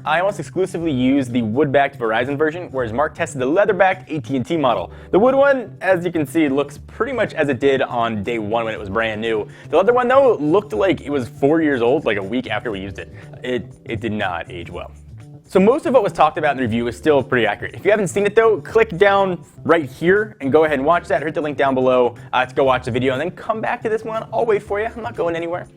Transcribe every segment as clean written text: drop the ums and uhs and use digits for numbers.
I almost exclusively use the wood-backed Verizon version, whereas Mark tested the leather-backed AT&T model. The wood one, as you can see, looks pretty much as it did on day one when it was brand new. The leather one, though, looked like it was 4 years old, like a week after we used it. It did not age well. So most of what was talked about in the review is still pretty accurate. If you haven't seen it though, click down right here and go ahead and watch that, or hit the link down below to go watch the video, and then come back to this one. I'll wait for you, I'm not going anywhere.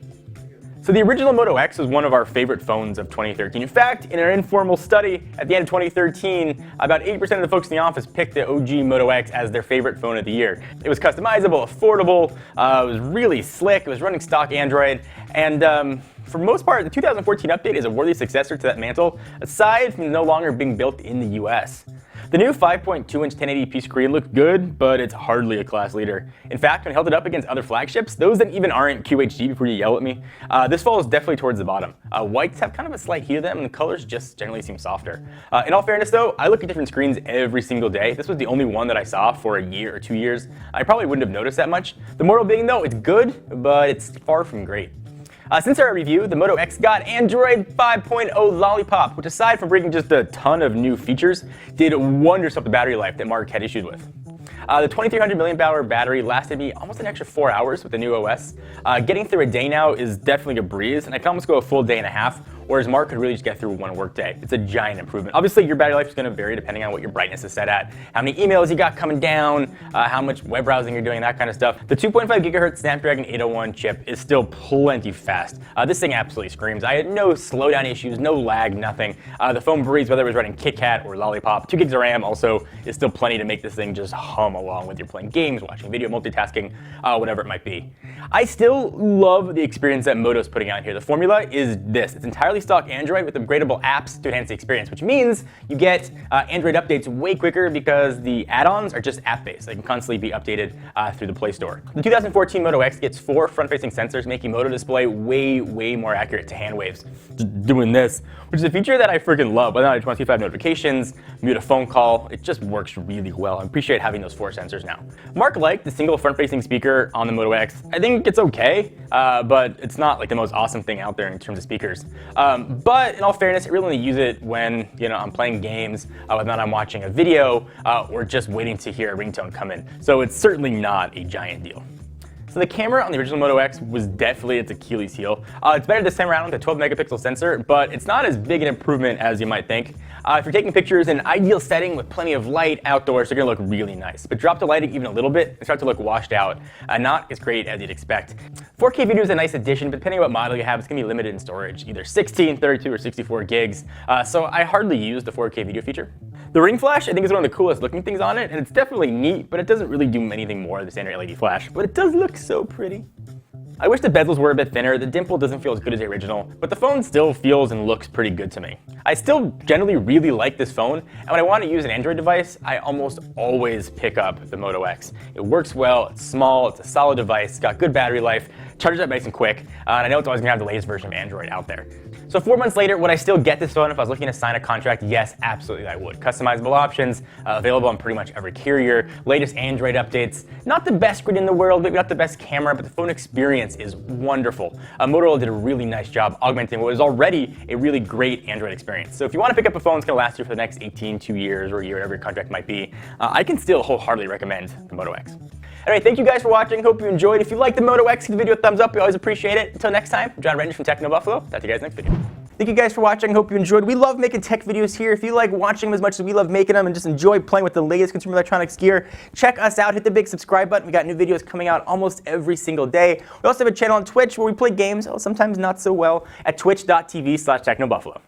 So the original Moto X was one of our favorite phones of 2013. In fact, in an informal study at the end of 2013, about 80% of the folks in the office picked the OG Moto X as their favorite phone of the year. It was customizable, affordable, it was really slick, it was running stock Android, and for the most part, the 2014 update is a worthy successor to that mantle, aside from no longer being built in the US. The new 5.2-inch 1080p screen looked good, but it's hardly a class leader. In fact, when I held it up against other flagships, those that even aren't QHD before you yell at me, this falls definitely towards the bottom. Whites have kind of a slight hue to them, and the colors just generally seem softer. In all fairness though, I look at different screens every single day. This was the only one that I saw for a year or 2 years. I probably wouldn't have noticed that much. The moral being though, it's good, but it's far from great. Since our review, the Moto X got Android 5.0 Lollipop, which aside from bringing just a ton of new features, did wonders with the battery life that Mark had issues with. The 2300 mAh battery lasted me almost an extra 4 hours with the new OS. Getting through a day now is definitely a breeze, and I can almost go a full day and a half, whereas Mark could really just get through one work day. It's a giant improvement. Obviously, your battery life is going to vary depending on what your brightness is set at, how many emails you got coming down, how much web browsing you're doing, that kind of stuff. The 2.5 GHz Snapdragon 801 chip is still plenty fast. This thing absolutely screams. I had no slowdown issues, no lag, nothing. The phone breathes whether it was running KitKat or Lollipop. 2 gigs of RAM also is still plenty to make this thing just hum along with you're playing games, watching video, multitasking, whatever it might be. I still love the experience that Moto's putting out here. The formula is this. It's entirely stock Android with upgradable apps to enhance the experience, which means you get Android updates way quicker because the add-ons are just app-based. They can constantly be updated through the Play Store. The 2014 Moto X gets 4 front-facing sensors, making Moto display way more accurate to hand waves. Just doing this, which is a feature that I freaking love. Whether I just want to see if I have notifications, mute a phone call, it just works really well. I appreciate having those 4 sensors now. Mark liked the single front-facing speaker on the Moto X. I think it's okay, but it's not like the most awesome thing out there in terms of speakers. But in all fairness, I really only use it when I'm playing games, whether I'm watching a video, or just waiting to hear a ringtone come in. So it's certainly not a giant deal. So the camera on the original Moto X was definitely its Achilles heel. It's better this time around with a 12 megapixel sensor, but it's not as big an improvement as you might think. If you're taking pictures in an ideal setting with plenty of light outdoors, they're gonna look really nice. But drop the lighting even a little bit, they start to look washed out, not as great as you'd expect. 4K video is a nice addition, but depending on what model you have, it's gonna be limited in storage, either 16, 32, or 64 gigs. So I hardly use the 4K video feature. The ring flash, I think, is one of the coolest looking things on it, and it's definitely neat, but it doesn't really do anything more than the standard LED flash. But it does look so pretty. I wish the bezels were a bit thinner. The dimple doesn't feel as good as the original, but the phone still feels and looks pretty good to me. I still generally really like this phone, and when I want to use an Android device, I almost always pick up the Moto X. It works well, it's small, it's a solid device, it's got good battery life, charges up nice and quick, and I know it's always going to have the latest version of Android out there. So 4 months later, would I still get this phone if I was looking to sign a contract? Yes, absolutely I would. Customizable options, available on pretty much every carrier, latest Android updates. Not the best screen in the world, maybe not the best camera, but the phone experience is wonderful. Motorola did a really nice job augmenting what was already a really great Android experience. So if you want to pick up a phone that's going to last you for the next 18, 2 years, or a year, whatever your contract might be, I can still wholeheartedly recommend the Moto X. Anyway, thank you guys for watching. Hope you enjoyed. If you like the Moto X, give the video a thumbs up. We always appreciate it. Until next time, I'm John Rendish from Buffalo. Talk to you guys next video. Thank you guys for watching. Hope you enjoyed. We love making tech videos here. If you like watching them as much as we love making them and just enjoy playing with the latest consumer electronics gear, check us out. Hit the big subscribe button. We got new videos coming out almost every single day. We also have a channel on Twitch where we play games, sometimes not so well, at twitch.tv/technobuffalo.